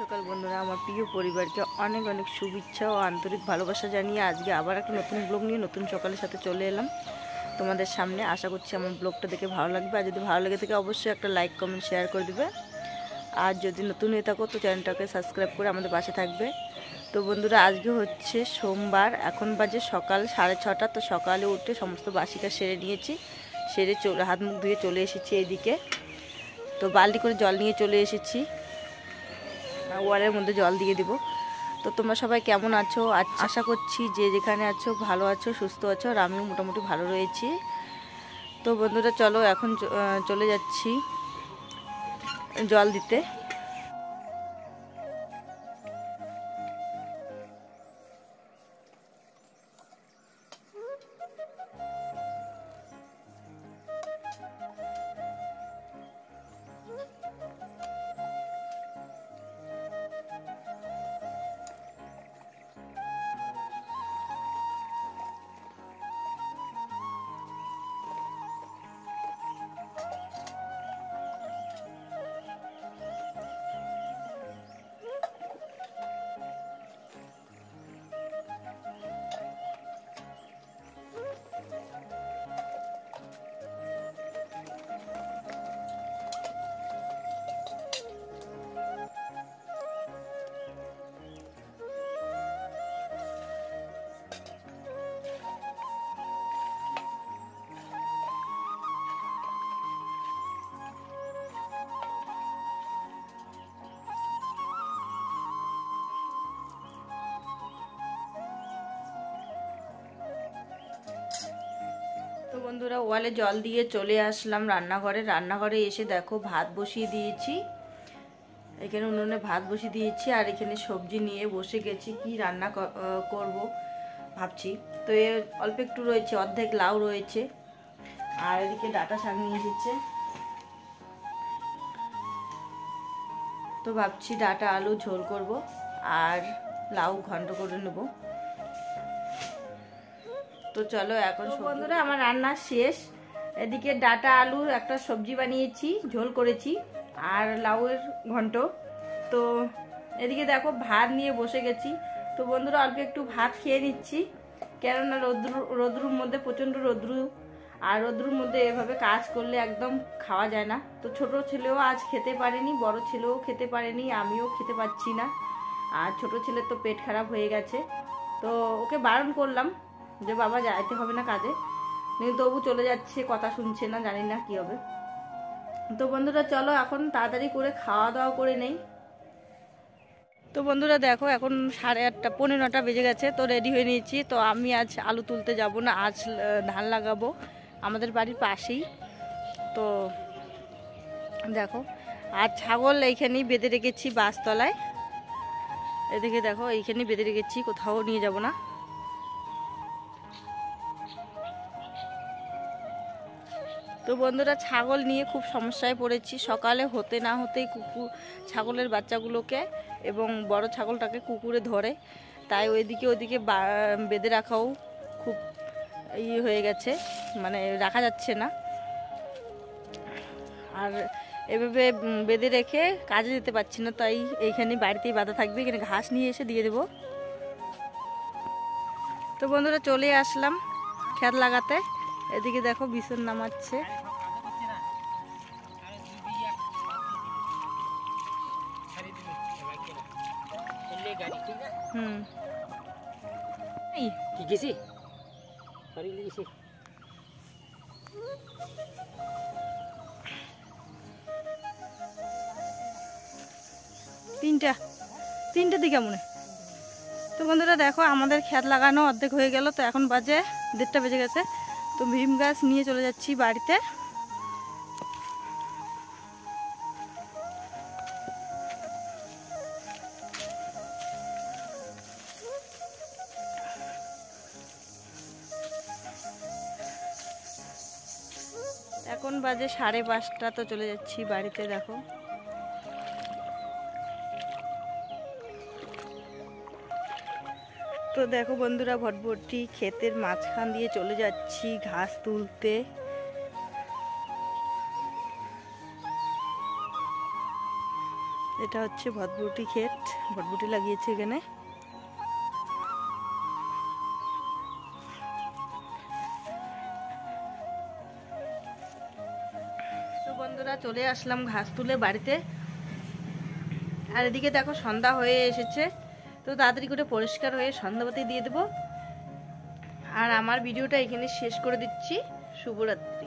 সকাল বন্ধুরা, আমার প্রিয় পরিবারকে অনেক অনেক শুভেচ্ছা ও আন্তরিক ভালোবাসা জানিয়ে আজকে আবার একটা নতুন ব্লগ নিয়ে নতুন সকালের সাথে চলে এলাম তোমাদের সামনে। আশা করছি আমার ব্লগটা দেখে ভালো লাগবে, আর যদি ভালো লেগে থাকে অবশ্যই একটা লাইক কমেন্ট শেয়ার করে দেবে। আর যদি নতুন হয়ে থাকো তো চ্যানেলটাকে সাবস্ক্রাইব করে আমাদের পাশে থাকবে। তো বন্ধুরা, আজকে হচ্ছে সোমবার, এখন বাজে সকাল 6:30। তো সকালে উঠে সমস্ত বাসি কাজ সেরে নিয়েছি, সেরে হাত মুখ ধুয়ে চলে এসেছি এইদিকে। তো বালতি করে জল নিয়ে চলে এসেছি, ওয়ালের মধ্যে জল দিয়ে দিব। তো তোমরা সবাই কেমন আছো? আশা করছি যে যেখানে আছো ভালো আছো, সুস্থ আছো, আর আমিও মোটামুটি ভালো রয়েছি। তো বন্ধুরা চলো এখন চলে যাচ্ছি জল দিতে। তো বন্ধুরা, ওয়ালে জল দিয়ে চলে আসলাম রান্নাঘরে এসে দেখো ভাত বসিয়ে দিয়েছি। এখানে উনুনে ভাত বসিয়ে দিয়েছি, আর এখানে সবজি নিয়ে বসে গেছি কি রান্না করব ভাবছি। তো অল্প একটু রয়েছে, অর্ধেক লাউ রয়েছে, আর এদিকে ডাঁটা শাক নিয়ে এসেছে। তো ভাবছি ডাঁটা আলু ঝোল করব আর লাউ ঘন্ট করে নেব। তো চলো এখন বন্ধুরা, আমার রান্না শেষ। এদিকে ডাঁটা আলুর একটা সবজি বানিয়েছি, ঝোল করেছি, আর লাউয়ের ঘন্ট। তো এদিকে দেখো ভাত নিয়ে বসে গেছি। তো বন্ধুরা, অল্প একটু ভাত খেয়ে নিচ্ছি, কেননা রোদ্রুর মধ্যে প্রচণ্ড রোদ্রু, আর রোদ্রুর মধ্যে এভাবে কাজ করলে একদম খাওয়া যায় না। তো ছোট ছেলেও আজ খেতে পারেনি, বড় ছেলেও খেতে পারেনি, আমিও খেতে পাচ্ছি না। আর ছোট ছেলের তো পেট খারাপ হয়ে গেছে। তো ওকে বারণ করলাম যে বাবা যাইতে হবে না কাজে, কিন্তু তবু চলে যাচ্ছে, কথা শুনছে না, জানি না কি হবে। তো বন্ধুরা চলো এখন তাড়াতাড়ি করে খাওয়া দাওয়া করে নেই। তো বন্ধুরা দেখো, এখন 8:30 পৌনে 9টা বেজে গেছে। তো রেডি হয়ে নিয়েছি। তো আমি আজ আলু তুলতে যাব না, আজ ধান লাগাবো আমাদের বাড়ির পাশেই। তো দেখো, আর ছাগল এইখানেই বেঁধে রেখেছি বাসতলায়। এদিকে দেখো এইখানেই বেঁধে রেখেছি, কোথাও নিয়ে যাব না। তো বন্ধুরা, ছাগল নিয়ে খুব সমস্যায় পড়েছি। সকালে হতে না হতেই ছাগলের বাচ্চাগুলোকে এবং বড় ছাগলটাকে কুকুরে ধরে, তাই ওইদিকে বেঁধে রাখাও খুব হয়ে গেছে, মানে রাখা যাচ্ছে না। আর এভাবে বেঁধে রেখে কাজে যেতে পারছি না, তাই এইখানে বাড়িতেই বাঁধা থাকবে। এখানে ঘাস নিয়ে এসে দিয়ে দেবো। তো বন্ধুরা চলে আসলাম খেত লাগাতে। এদিকে দেখো বিছন নামাচ্ছে। তিনটে দিকে মনে। তো বন্ধুরা দেখো, আমাদের খেত লাগানো অর্ধেক হয়ে গেল। তো এখন বাজে 1:30 বেজে গেছে। তো ভীম গাছ নিয়ে চলে যাচ্ছি বাড়িতে। এখন বাজে 5:30। তো চলে যাচ্ছি বাড়িতে। দেখো তো দেখো বন্ধুরা, ভটভটি ক্ষেতের মাঝখান দিয়ে চলে যাচ্ছি ঘাস তুলতে। এটা হচ্ছে ভটভটি ক্ষেত, ভটভটি লাগিয়েছে এখানে। তো বন্ধুরা চলে আসলাম ঘাস তুলে বাড়িতে। আর এদিকে দেখো সন্ধ্যা হয়ে এসেছে, তো তাড়াতাড়ি করে পরিষ্কার হয়ে সন্ধ্যাবাতি দিয়ে দেবো। আর আমার ভিডিওটা এখানে শেষ করে দিচ্ছি। শুভরাত্রি।